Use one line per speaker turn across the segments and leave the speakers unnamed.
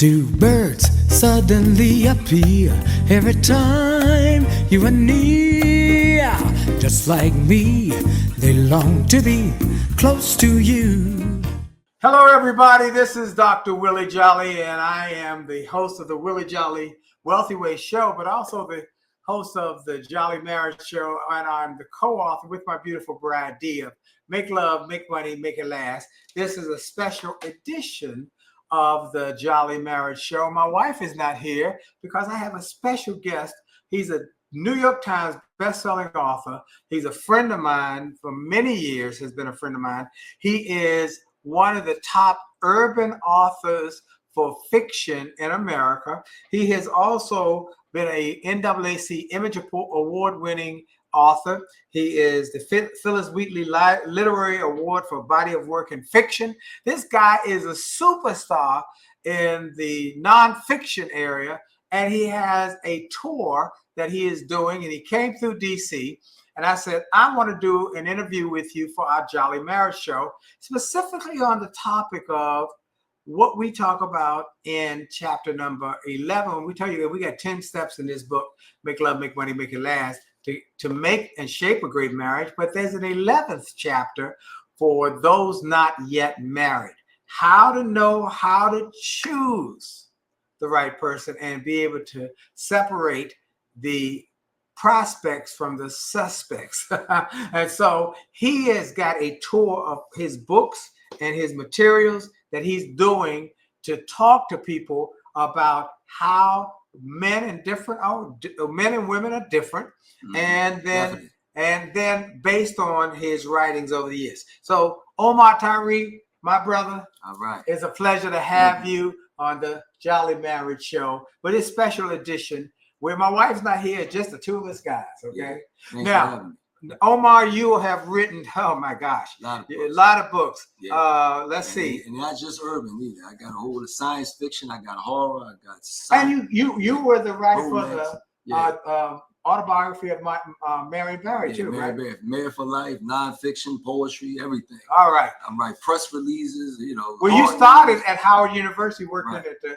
Do birds suddenly appear every time you are near? Just like me, they long to be close to you.
Hello, everybody. This is Dr. Willie Jolley, and I am the host of the Willie Jolley Wealthy Way Show, but also the host of the Jolley Marriage Show, and I'm the co-author with my beautiful bride, Dee, of Make Love, Make Money, Make It Last. This is a special edition of the Jolley Marriage Show. My wife is not here because I have a special guest. He's a New York Times best-selling author. He's a friend of mine for many years, has been a friend of mine. He is one of the top urban authors for fiction in America. He has also been a NAAC Image Award-winning author. He is the Phyllis Wheatley Literary Award for Body of Work in Fiction. This guy is a superstar in the nonfiction area, and he has a tour that he is doing, and he came through DC. And I said, I want to do an interview with you for our Jolley Marriage Show, specifically on the topic of what we talk about in chapter number 11. We tell you that we got 10 steps in this book, Make Love, Make Money, Make It Last, to make and shape a great marriage. But there's an 11th chapter for those not yet married. How to know how to choose the right person and be able to separate the prospects from the suspects. And so he has got a tour of his books and his materials that he's doing to talk to people about how men and women are different. Mm-hmm. and then based on his writings over the years. So Omar Tyree, my brother,
all right,
it's a pleasure to have you on the Jolley Marriage Show with this special edition where my wife's not here, just the two of us guys, okay?
Yeah.
Now, Omar, you have written, oh my gosh, a lot of books.
Yeah.
Let's see.
And not just urban either. I got a whole of science fiction, I got horror, I got science.
And you were the writer for the autobiography of Mary Berry, too, right?
Married for Life, nonfiction, poetry, everything.
All right.
I'm writing press releases, you know.
Well, you started at Howard University working at the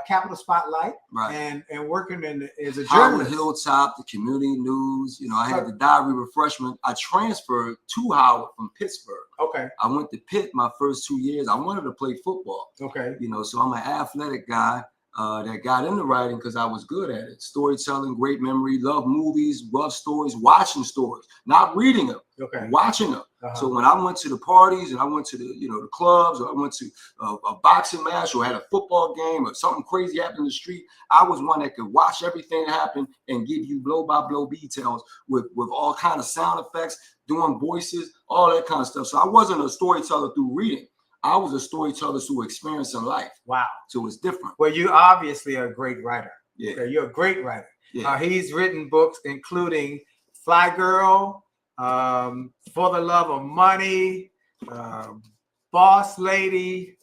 Capital Spotlight, and working as a journalist.
Howard Hilltop, the Community News. You know, I had the diary refreshment. I transferred to Howard from Pittsburgh.
Okay.
I went to Pitt my first 2 years. I wanted to play football.
Okay.
You know, so I'm an athletic guy that got into writing because I was good at it. Storytelling, great memory, love movies, love stories, watching stories, not reading them, watching them. So when I went to the parties and I went to the clubs, or I went to a boxing match or had a football game or something crazy happened in the street, I was one that could watch everything happen and give you blow by blow details with all kind of sound effects, doing voices, all that kind of stuff. So I wasn't a storyteller through reading. I was a storyteller through experience in life.
Wow.
So it's different.
Well, you obviously are a great writer.
Yeah.
Okay, you're a great writer.
Yeah.
He's written books including Fly Girl, For the Love of Money, Boss Lady,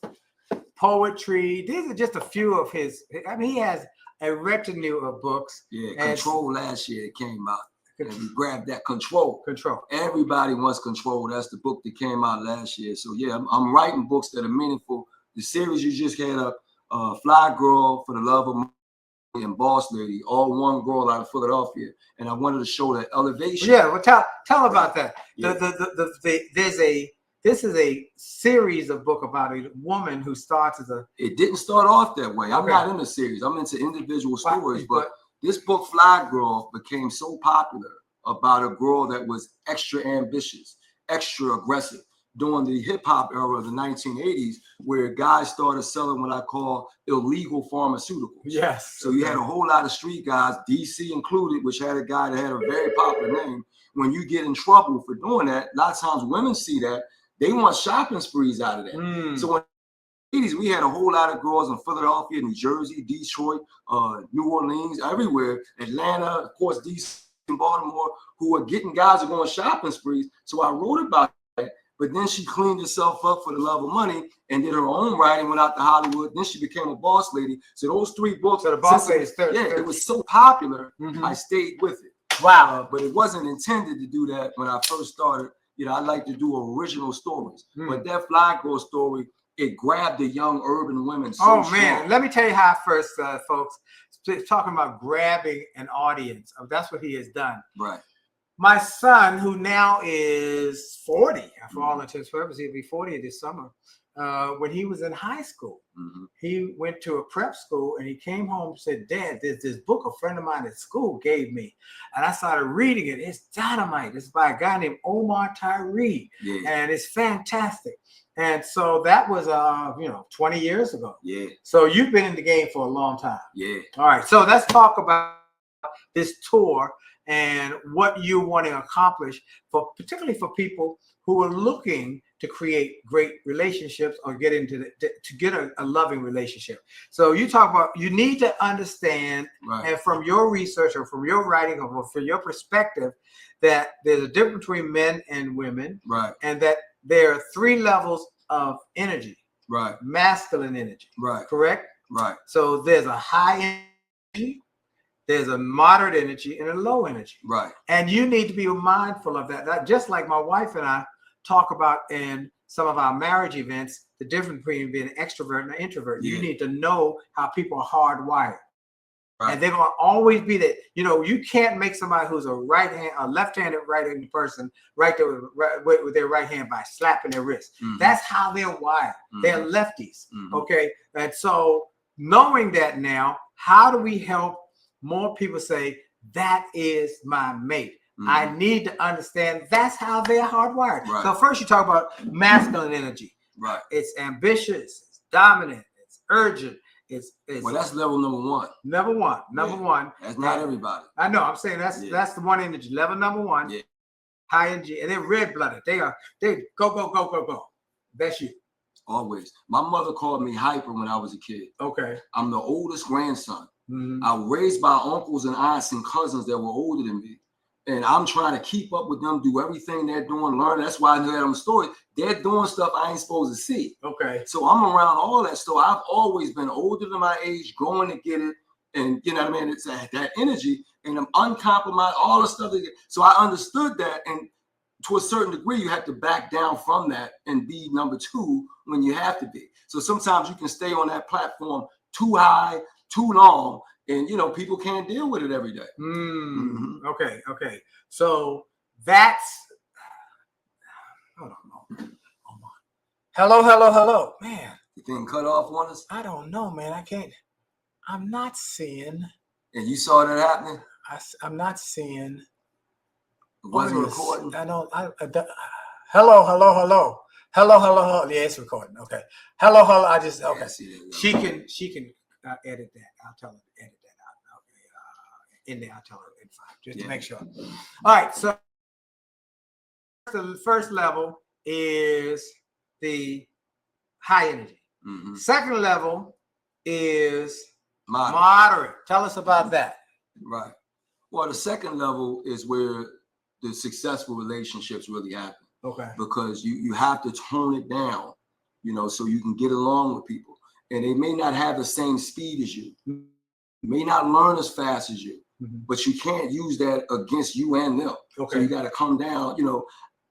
Poetry. These are just a few of his. I mean, he has a retinue of books.
Yeah, Control last year it came out. And we grabbed that control. Everybody wants control. That's the book that came out last year. So yeah, I'm writing books that are meaningful. The series you just had up, Fly Girl, For the Love of Money, and Boss Lady, all one girl out of Philadelphia. And I wanted to show that elevation.
Yeah, well, tell about that.
Yeah.
This is a series of book about a woman who starts as a.
It didn't start off that way. I'm not in a series. I'm into individual stories, but this book, Fly Girl, became so popular about a girl that was extra ambitious, extra aggressive during the hip hop era of the 1980s, where guys started selling what I call illegal pharmaceuticals.
Yes.
So you had a whole lot of street guys, DC included, which had a guy that had a very popular name. When you get in trouble for doing that, a lot of times women see that, they want shopping sprees out of that. So when 80s, we had a whole lot of girls in Philadelphia, New Jersey, Detroit, New Orleans, everywhere, Atlanta, of course, DC and Baltimore, who were getting guys who going shopping sprees. So I wrote about that, but then she cleaned herself up for the love of money and did her own writing, went out to Hollywood. Then she became a boss lady. So those three books,
so the Boss Lady is third.
Yeah, it was so popular, I stayed with it.
Wow.
But it wasn't intended to do that when I first started. You know, I like to do original stories. But that Fly Girl story it grabbed the young urban women. So
oh,
strong.
man. Let me tell you how first, folks, talking about grabbing an audience. That's what he has done.
Right.
My son, who now is 40, for all intents and purposes, he'll be 40 this summer. When he was in high school, he went to a prep school and he came home and said, Dad, there's this book a friend of mine at school gave me. And I started reading it. It's dynamite. It's by a guy named Omar Tyree.
Yeah.
And it's fantastic. And so that was, 20 years ago.
Yeah.
So you've been in the game for a long time.
Yeah.
All right. So let's talk about this tour and what you want to accomplish, particularly for people who are looking to create great relationships or get into to get a loving relationship. So you talk about, you need to understand, and from your research or from your writing or from your perspective, that there's a difference between men and women, and that there are 3 levels of energy, masculine energy, correct? So there's a high energy, there's a moderate energy, and a low energy. And you need to be mindful of that. Just like my wife and I talk about in some of our marriage events, the difference between being an extrovert and an introvert. You need to know how people are hardwired. And they're going to always be that. You can't make somebody who's a left-handed right-handed person right there with their right hand by slapping their wrist. That's how they're wired. They're lefties. Okay. And so knowing that now, how do we help more people say, that is my mate? I need to understand that's how they're hardwired. So first you talk about masculine energy. It's ambitious, it's dominant, it's urgent. Well,
that's level number 1.
Number one.
That's not everybody.
I know. I'm saying that's the one energy. Level number 1. High energy, and they're red-blooded. They go. That's you.
Always. My mother called me hyper when I was a kid.
Okay.
I'm the oldest grandson. I was raised by uncles and aunts and cousins that were older than me. And I'm trying to keep up with them, do everything they're doing, learn. That's why I know them stories. They're doing stuff I ain't supposed to see.
Okay.
So I'm around all that stuff. I've always been older than my age, going to get it. And you know what I mean? It's that energy, and I'm uncompromised, all the stuff. So I understood that. And to a certain degree, you have to back down from that and be number 2 when you have to be. So sometimes you can stay on that platform too high, too long, and people can't deal with it every day.
Okay. So that's, hold on. Hello. Man.
You thing cut off on us?
I don't know, man. I can't. I'm not seeing.
And you saw that happening?
I'm not seeing.
It wasn't recording?
I don't. Hello. Yeah, it's recording. Okay. Hello. I just, okay. She can edit that. I'll tell her to edit that out. Okay. In there, I'll tell her in 5, just to make sure. All right. So the first level is the high energy. Second level is moderate. Tell us about that.
Right. Well, the second level is where the successful relationships really happen.
Okay.
Because you have to tone it down, so you can get along with people. And they may not have the same speed as you, may not learn as fast as you, but you can't use that against you and them. Okay. So you got to come down.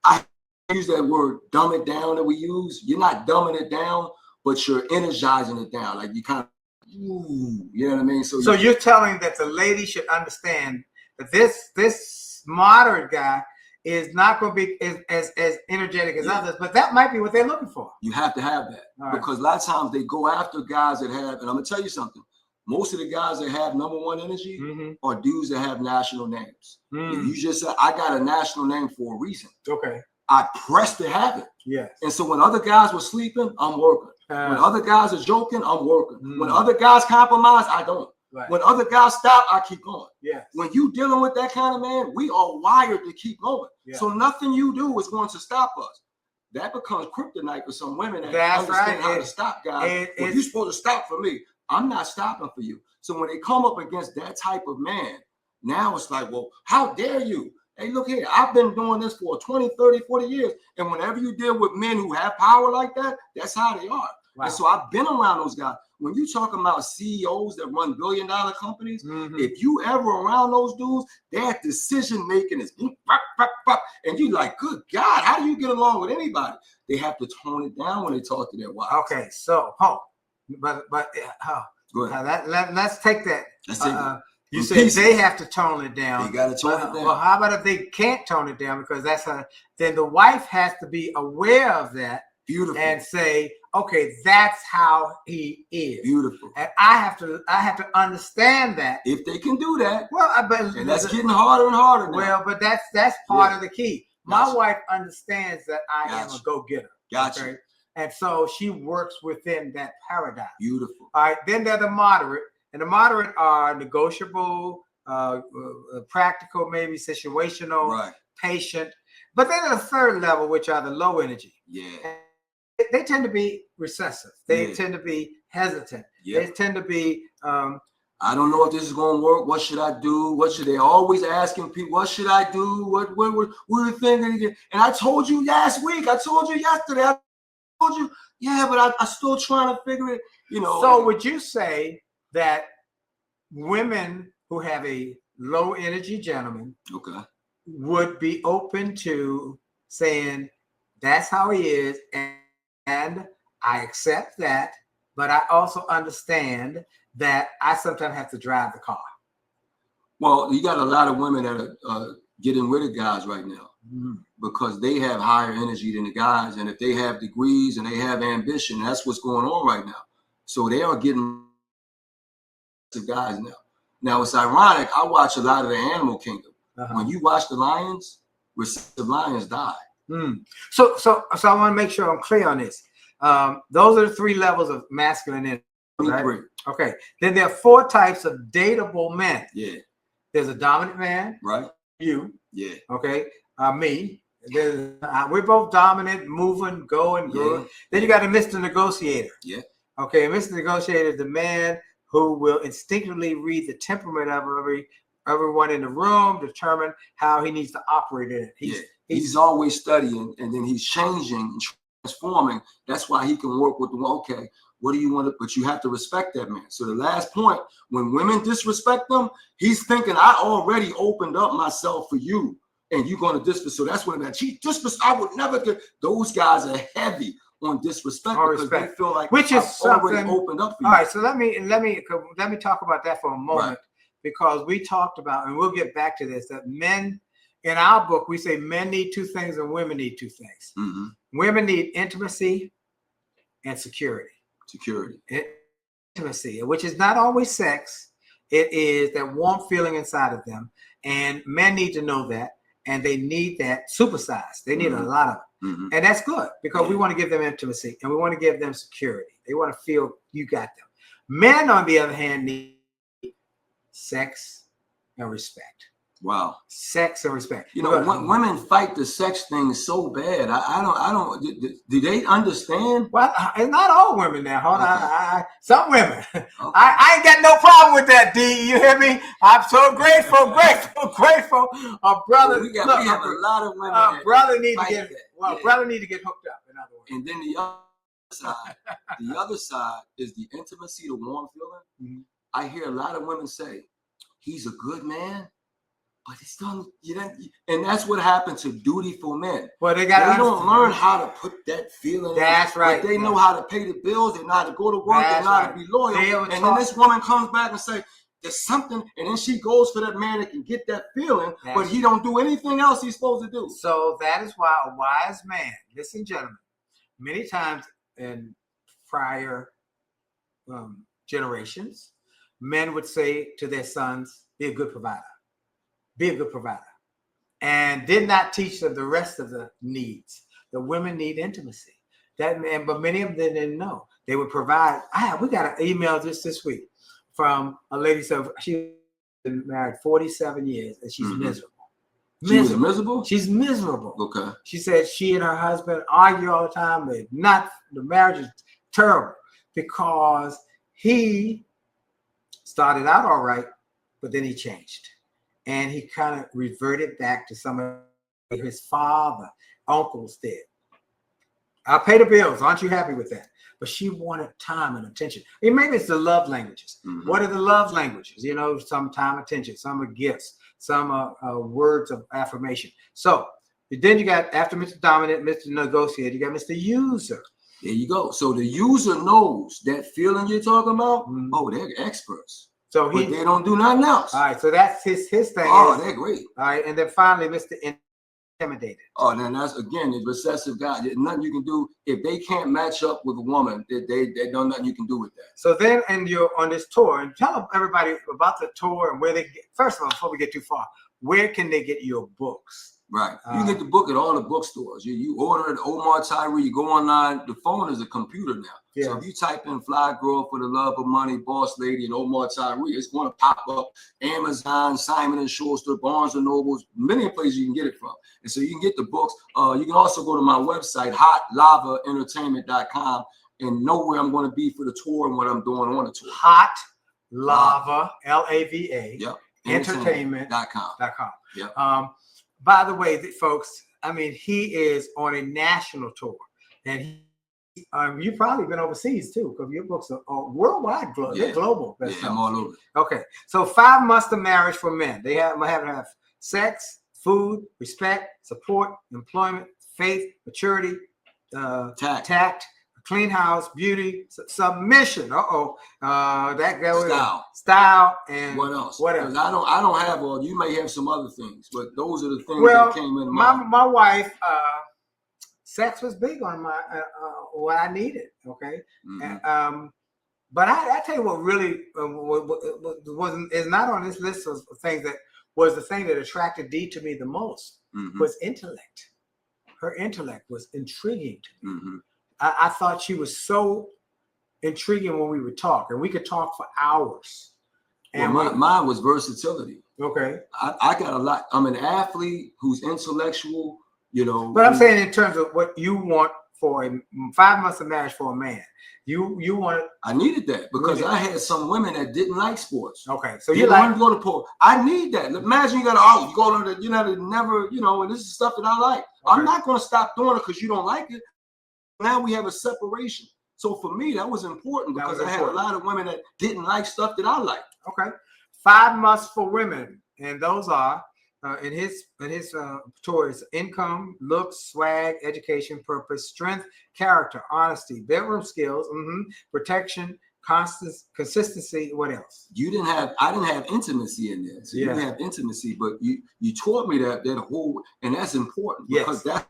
I use that word, dumb it down, that we use. You're not dumbing it down, but you're energizing it down. Like you kind of, you know what I mean? So
you're telling that the lady should understand that this moderate guy is not going to be as energetic as others, but that might be what they're looking for.
You have to have that, because a lot of times they go after guys that have, and I'm going to tell you something, most of the guys that have number 1 energy are dudes that have national names. You just said, I got a national name for a reason. Okay. I pressed to have it. Yes. And so when other guys were sleeping, I'm working. When other guys are joking, I'm working. When other guys compromise, I don't. Right. When other guys stop, I keep going. Yeah. When you dealing with that kind of man, we are wired to keep going. Yeah. So nothing you do is going to stop us. That becomes kryptonite for some women that understand how to stop guys. Well, you're supposed to stop for me. I'm not stopping for you. So when they come up against that type of man, now it's like, well, how dare you? Hey, look here, I've been doing this for 20, 30, 40 years. And whenever you deal with men who have power like that, that's how they are.
Wow.
And so I've been around those guys. When you talking about CEOs that run billion-dollar companies, if you ever around those dudes, their decision making is and you like, good God, how do you get along with anybody? They have to tone it down when they talk to their wives.
Okay, so go ahead. Let's take that. You said they have to tone it down.
They got to tone it down.
Well, how about if they can't tone it down? Because then the wife has to be aware of that.
Beautiful.
And say, okay, that's how he is.
Beautiful.
And I have to understand that.
If they can do that.
Well,
and that's getting harder and harder now.
Well, but that's part of the key. My wife understands that I am a go-getter.
Gotcha. Okay?
And so she works within that paradigm.
Beautiful.
All right. Then there's the moderate. And the moderate are negotiable, practical, maybe situational, patient. But then there's a third level, which are the low energy.
Yeah.
And they tend to be recessive. They tend to be hesitant. They tend to be.
I don't know if this is going to work. What should I do? What should they always asking people? What should I do? What are you thinking? And I told you last week. I told you yesterday. I told you, but I still trying to figure it.
So would you say that women who have a low energy gentleman would be open to saying that's how he is, and I accept that, but I also understand that I sometimes have to drive the car?
Well, you got a lot of women that are getting rid of guys right now because they have higher energy than the guys, and if they have degrees and they have ambition, that's what's going on right now. So they are getting the guys now. Now it's ironic. I watch a lot of the animal kingdom. When you watch the lions, the lions die.
So I want to make sure I'm clear on this. Those are the three levels of masculine energy. Right? Okay. Then there are 4 types of dateable men.
Yeah.
There's a dominant man.
Right.
You.
Yeah.
Okay. Me. We're both dominant, moving, going, good. Then you got a Mr. Negotiator.
Yeah.
Okay. A Mr. Negotiator is the man who will instinctively read the temperament of everyone in the room, determine how he needs to operate in it.
He's always studying, and then he's changing and transforming. That's why he can work with them. Okay, what do you want to? But you have to respect that man. So the last point, when women disrespect them, he's thinking, I already opened up myself for you, and you're going to disrespect. So that's what I would never get. Those guys are heavy on disrespect because they feel like
which is
already opened up for you.
All right, so let me talk about that for a moment, because we talked about, and we'll get back to this, that men in our book, we say men need 2 things and women need 2 things. Women need intimacy and security. Intimacy, which is not always sex. It is that warm feeling inside of them, and men need to know that, and they need that supersized. They need a lot of it. And that's good, because we want to give them intimacy and we want to give them security. They want to feel you got them. Men, on the other hand, need sex and respect.
Wow.
Sex and respect.
Women fight the sex thing so bad. I don't. Do they understand?
Well, it's not all women now. Hold on. Some women. I ain't got no problem with that, D. You hear me? I'm so grateful. A brother.
We have a lot of women.
Brother need to get. Brother need to get hooked up. In other words.
And then the other side is the intimacy, the warm feeling. I hear a lot of women say, "He's a good man." But it's done, and that's what happened to dutiful men.
Well, they
don't learn how to put that feeling.
That's right.
But they know how to pay the bills. They know how to go to work. They know how to be loyal. And then this woman comes back and say, "There's something," and then she goes for that man that can get that feeling, but he don't do anything else he's supposed to do.
So that is why a wise man, listen, gentlemen, many times in prior generations, men would say to their sons, "Be a good provider. Be a good provider," and did not teach them the rest of the needs. The women need intimacy. But many of them didn't know. They would provide. We got an email this week from a lady. So she's been married 47 years and she's miserable.
Miserable?
She's miserable.
Okay.
She said she and her husband argue all the time. The marriage is terrible because he started out all right, but then he changed. And he kind of reverted back to some of his father, uncles did. I'll pay the bills. Aren't you happy with that? but she wanted time and attention. And maybe it's the love languages. What are the love languages? You know, some time, attention, some are gifts, some are words of affirmation. So then you got, after Mr. Dominant, Mr. Negotiator, you got Mr. User.
There you go. So the user knows that feeling you're talking about. Oh, they're experts.
So
but they don't do nothing else.
All right. So that's his thing.
Oh, they're great.
All right. And then finally, Mr. Intimidated.
Oh, then that's, again, the recessive guy. There's nothing you can do. If they can't match up with a woman, they don't nothing you can do with that.
So then, and you're on this tour, and tell everybody about the tour and where they get, first of all, before we get too far, where can they get your books?
Right. You can get the book at all the bookstores. You order it, Omar Tyree, you go online. The phone is a computer now. Yeah. So if you type in Fly Girl for the Love of Money, Boss Lady, and Omar Tyree, it's going to pop up Amazon, Simon & Schuster, Barnes & Nobles, many places you can get it from. And so you can get the books. You can also go to my website, hotlavaentertainment.com, and know where I'm going to be for the tour and what I'm doing on the tour.
Hot Lava, L-A-V-A,
yep.
entertainment.com.
Yep.
By the way, folks, I mean, he is on a national tour, and you've probably been overseas too, because your books are worldwide, they're global.
Yeah, I'm all over.
Okay, so 5 months of marriage for men. They have to have sex, food, respect, support, employment, faith, maturity, tact, clean house, beauty, submission. That goes style, and
what else?
What else?
I don't have all. You may have some other things, but those are the things that came in mind.
My wife, sex was big on my what I needed. Okay, and, but I tell you what really is not on this list of things that was the thing that attracted Dee to me the most was intellect. Her intellect was intriguing to me. I thought she was so intriguing when we would talk, and we could talk for hours. And
mine was versatility.
Okay.
I got a lot. I'm an athlete who's intellectual, you know.
But I'm saying in terms of what you want for 5 months of marriage for a man. You wanted.
I needed that because I had some women that didn't like sports.
Okay, so
you want to go to pool. I need that. Imagine you got to go to never, and this is stuff that I like. Okay. I'm not going to stop doing it because you don't like it. Now we have a separation. So for me, that was important because I had a lot of women that didn't like stuff that I liked.
Okay, 5 months for women, and those are in his tours: income, looks, swag, education, purpose, strength, character, honesty, bedroom skills, protection, consistency. What else?
I didn't have intimacy in there. So you didn't have intimacy, but you taught me that whole, and that's important because that's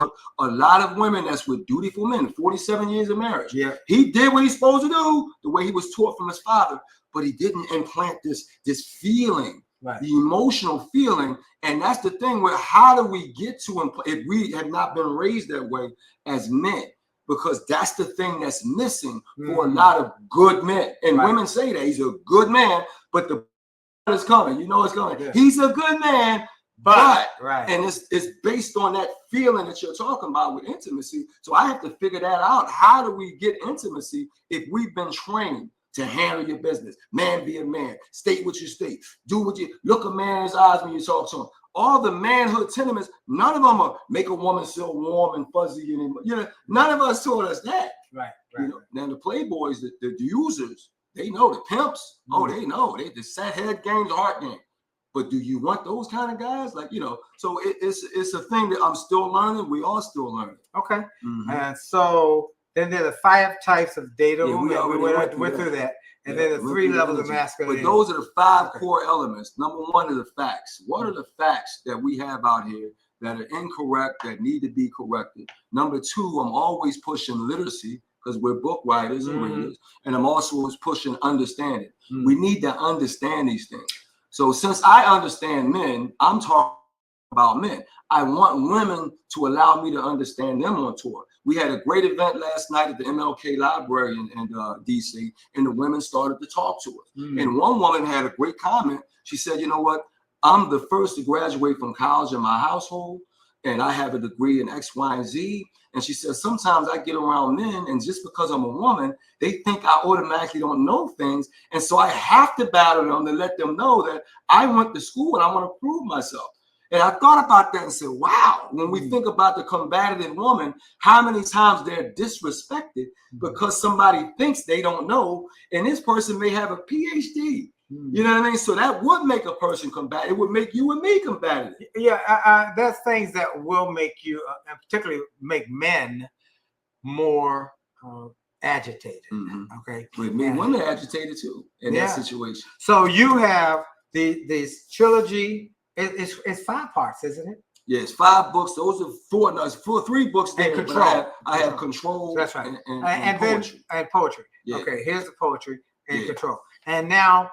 a lot of women that's with dutiful men, 47 years of marriage. Yeah. He did what he's supposed to do, the way he was taught from his father, but he didn't implant this feeling, the emotional feeling. And that's the thing where how do we get to if we have not been raised that way as men? Because that's the thing that's missing for a lot of good men. And women say that he's a good man, but the is coming. You know it's coming. Yeah. He's a good man. But and it's based on that feeling that you're talking about with intimacy. So I have to figure that out. How do we get intimacy if we've been trained to handle your business? Man, be a man. State what you state. Do what you look a man in his eyes when you talk to him. All the manhood tenements, none of them are make a woman feel warm and fuzzy anymore. None of us taught us that. Right. Now the playboys, the users, they know the pimps. They know the set head game, the heart game. But do you want those kind of guys? So it's a thing that I'm still learning. We are still learning. Okay. And so then there are the 5 types of dateable. Yeah, we went through that. And then the 3 levels of masculinity. But those are the 5 core elements. Number 1 are the facts. What are the facts that we have out here that are incorrect, that need to be corrected? Number 2, I'm always pushing literacy because we're book writers and readers. And I'm also pushing understanding. We need to understand these things. So since I understand men, I'm talking about men. I want women to allow me to understand them on tour. We had a great event last night at the MLK Library in DC, and the women started to talk to us. And one woman had a great comment. She said, you know what? I'm the first to graduate from college in my household, and I have a degree in X, Y, and Z. And she says, sometimes I get around men, and just because I'm a woman, they think I automatically don't know things. And so I have to battle them to let them know that I went to school and I want to prove myself. And I thought about that and said, wow, when we think about the combative woman, how many times they're disrespected because somebody thinks they don't know, and this person may have a PhD. You know what I mean? So that would make a person combative. It would make you and me combative.
Yeah, there's things that will make you, and particularly make men more agitated. Okay,
With me, women are agitated too in that situation.
So you have this trilogy. It's 5 parts, isn't it?
Yes, 5 books. Those are 4. No, it's 3 books.
And
there,
Control.
I have Control.
That's right.
And poetry.
And poetry.
Yeah.
Okay, here's the poetry and Control. And now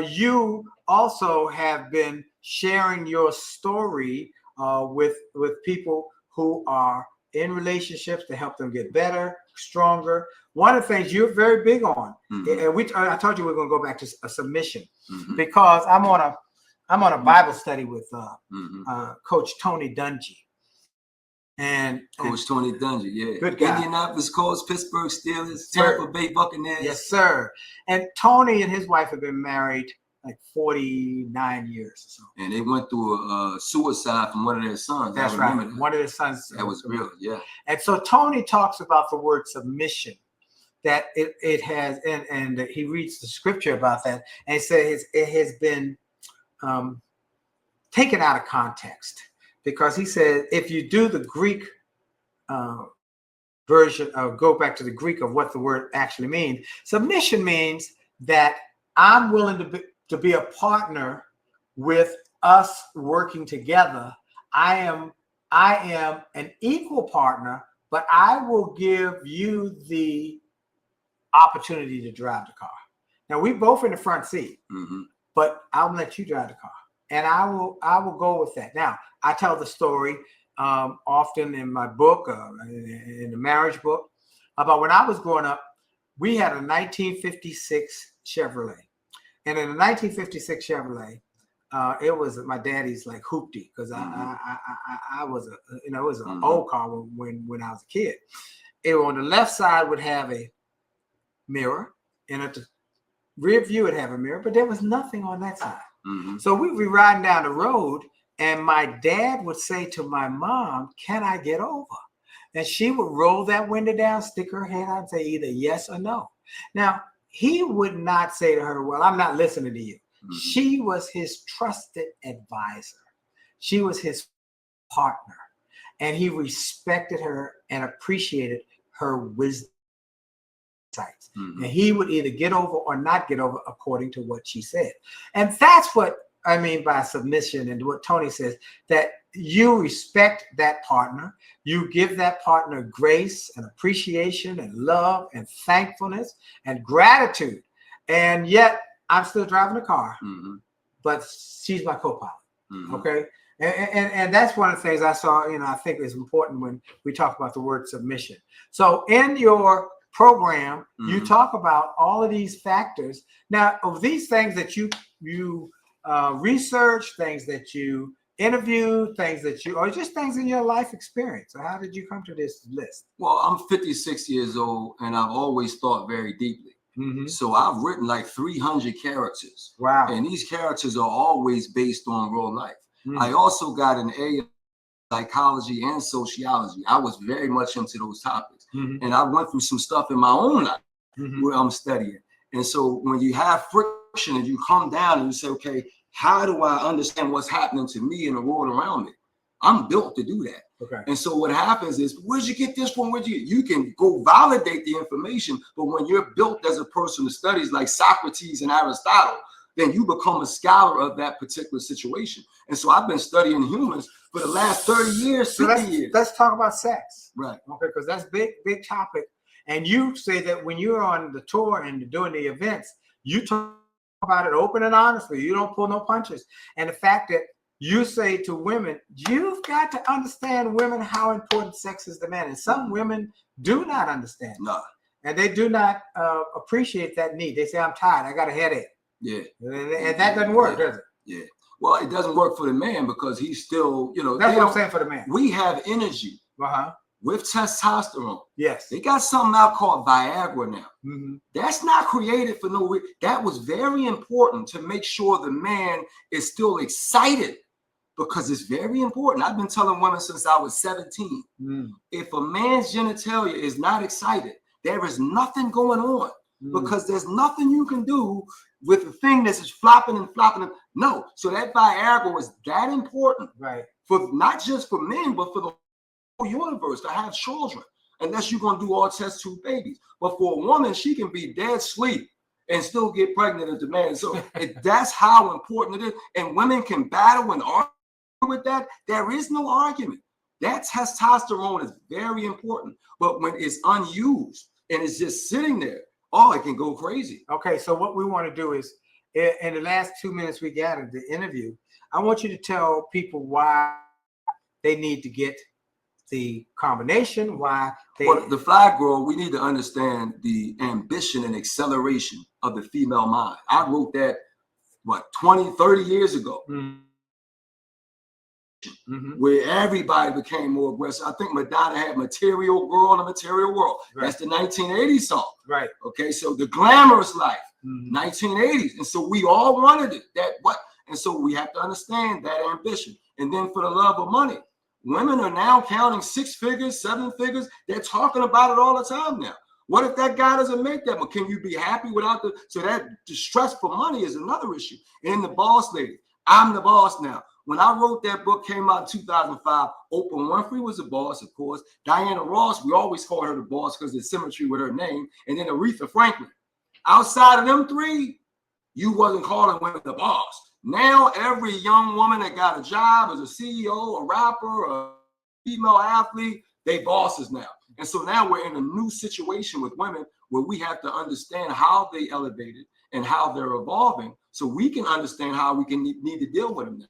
you also have been sharing your story with people who are in relationships to help them get better, stronger. One of the things you're very big on, and I told you we're going to go back to submission, because I'm on a Bible study with Coach Tony Dungy. And
Tony Dungy, yeah.
Good guy.
Indianapolis Colts, Pittsburgh Steelers, Tampa Bay Buccaneers.
Yes, sir. And Tony and his wife have been married like 49 years or so.
And they went through a suicide from one of their sons.
That's right. One of their sons.
That was real, yeah.
And so Tony talks about the word submission, that it has, and he reads the scripture about that, and says it has been taken out of context, because he said if you do the Greek version, go back to the Greek of what the word actually means, submission means that I'm willing to be a partner with us working together. I am an equal partner, but I will give you the opportunity to drive the car. Now we both in the front seat, but I'll let you drive the car, and I will go with that. Now I tell the story often in my book, in the marriage book, about when I was growing up. We had a 1956 Chevrolet, and in the 1956 Chevrolet, it was my daddy's like hoopty, because I was it was an old car when I was a kid. It on the left side would have a mirror, and at the rear view would have a mirror, but there was nothing on that side. So we'd be riding down the road, and my dad would say to my mom, "Can I get over?" And she would roll that window down, stick her head out, and say either yes or no. Now, he would not say to her, "Well, I'm not listening to you." She was his trusted advisor. She was his partner, and he respected her and appreciated her wisdom. And he would either get over or not get over according to what she said. And that's what I mean by submission, and what Tony says, that you respect that partner, you give that partner grace and appreciation and love and thankfulness and gratitude. And yet I'm still driving the car, but she's my co-pilot. Okay. And that's one of the things I saw, I think is important when we talk about the word submission. So in your program, you talk about all of these factors. Now, of these things that you research, things that you interview, things that or just things in your life experience. So how did you come to this list?
Well, I'm 56 years old, and I've always thought very deeply. So I've written like 300 characters.
Wow.
And these characters are always based on real life. I also got an A in psychology and sociology. I was very much into those topics. And I went through some stuff in my own life where I'm studying. And so when you have friction and you come down and you say, okay, how do I understand what's happening to me in the world around me? I'm built to do that.
Okay.
And so what happens is, where'd you get this from? You can go validate the information, but when you're built as a person who studies like Socrates and Aristotle, then you become a scholar of that particular situation. And so I've been studying humans for the last 30 years, 50 years.
Let's talk about sex.
Right.
Okay, because that's big topic. And you say that when you're on the tour and doing the events, you talk about it open and honestly. You don't pull no punches. And the fact that you say to women, you've got to understand women how important sex is to men. And some women do not understand.
No.
And they do not appreciate that need. They say, I'm tired. I got a headache.
Yeah.
And that doesn't work, does it?
Yeah. Well, it doesn't work for the man because he's still,
That's what I'm saying for the man.
We have energy with testosterone.
Yes.
They got something out called Viagra now. That's not created for no reason. That was very important to make sure the man is still excited because it's very important. I've been telling women since I was 17, if a man's genitalia is not excited, there is nothing going on, because there's nothing you can do with the thing that's just flopping and flopping. No, so that Viagra is that important,
right?
For not just for men, but for the whole universe to have children, unless you're gonna do all test tube babies. But for a woman, she can be dead asleep and still get pregnant and demand. So that's how important it is. And women can battle and argue with that. There is no argument. That testosterone is very important. But when it's unused and it's just sitting there, oh, it can go crazy.
Okay, so what we want to do is, in the last 2 minutes we got in the interview, I want you to tell people why they need to get the combination, why they...
Well, the fly girl, we need to understand the ambition and acceleration of the female mind. I wrote that, 20, 30 years ago, where everybody became more aggressive. I think Madonna had Material Girl in the Material World. Right. That's the 1980s song.
Right.
Okay, so the glamorous life, 1980s. And so we all wanted it. And so we have to understand that ambition. And then for the love of money, women are now counting 6 figures, 7 figures. They're talking about it all the time now. What if that guy doesn't make that? But can you be happy without so that distress for money is another issue. And the boss lady, I'm the boss now. When I wrote that book, came out in 2005, Oprah Winfrey was the boss, of course. Diana Ross, we always call her the boss because there's symmetry with her name. And then Aretha Franklin. Outside of them three, you wasn't calling women the boss. Now, every young woman that got a job as a CEO, a rapper, a female athlete, they bosses now. And so now we're in a new situation with women where we have to understand how they elevated and how they're evolving so we can understand how we can need to deal with them now.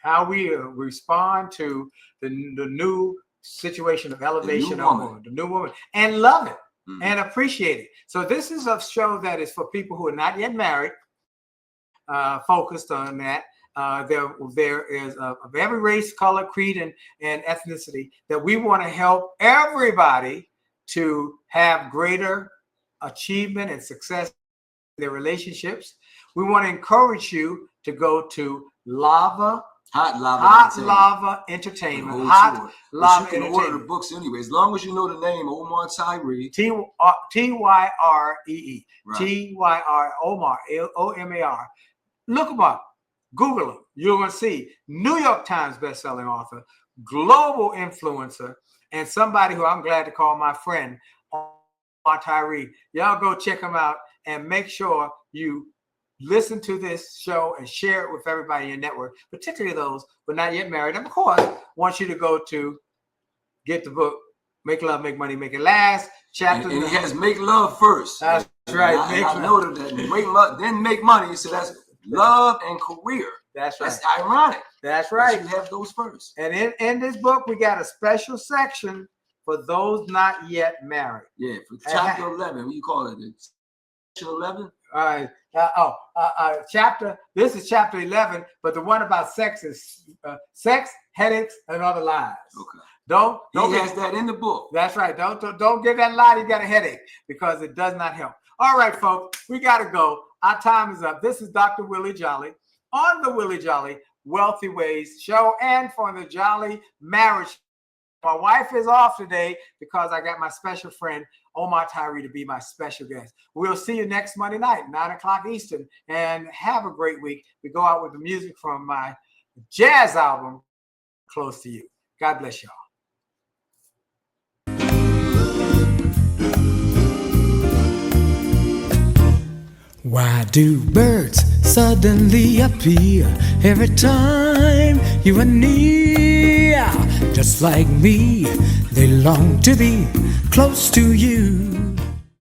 How we respond to the new situation of elevation of the new woman, and love it and appreciate it. So this is a show that is for people who are not yet married, focused on that. There is of every race, color, creed, and ethnicity, that we want to help everybody to have greater achievement and success in their relationships. We want to encourage you to go to Hot Lava Entertainment. Hot Lava
Entertainment. You can order the books anyway, as long as you know the name, Omar Tyree.
Tyree.
Right.
Tyr, Omar, Omar. Look them up. Google them. You're going to see New York Times bestselling author, global influencer, and somebody who I'm glad to call my friend, Omar Tyree. Y'all go check them out and make sure you listen to this show and share it with everybody in your network, particularly those who are not yet married. And of course, want you to go to get the book, Make Love, Make Money, Make It Last. Chapter.
And it has Make Love first.
That's right.
I noted that. Then Make Money. So that's love and career.
That's right.
That's ironic.
That's right.
You have those first.
And in this book, we got a special section for those not yet married.
Yeah, for chapter 11. What do you call it? Section 11?
This is chapter 11, but the one about sex is sex, headaches, and other lies.
Okay.
Don't
he has that in the book.
That's right. Don't get that lie. You got a headache, because it does not help. All right, folks, we got to go. Our time is up. This is Dr. Willie Jolley on the Willie Jolley Wealthy Ways Show and for the Jolley Marriage Show. My wife is off today because I got my special friend, Omar Tyree, to be my special guest. We'll see you next Monday night, 9 o'clock Eastern, and have a great week. We go out with the music from my jazz album, Close to You. God bless y'all.
Why do birds suddenly appear every time you are near? Just like me, they long to be close to you.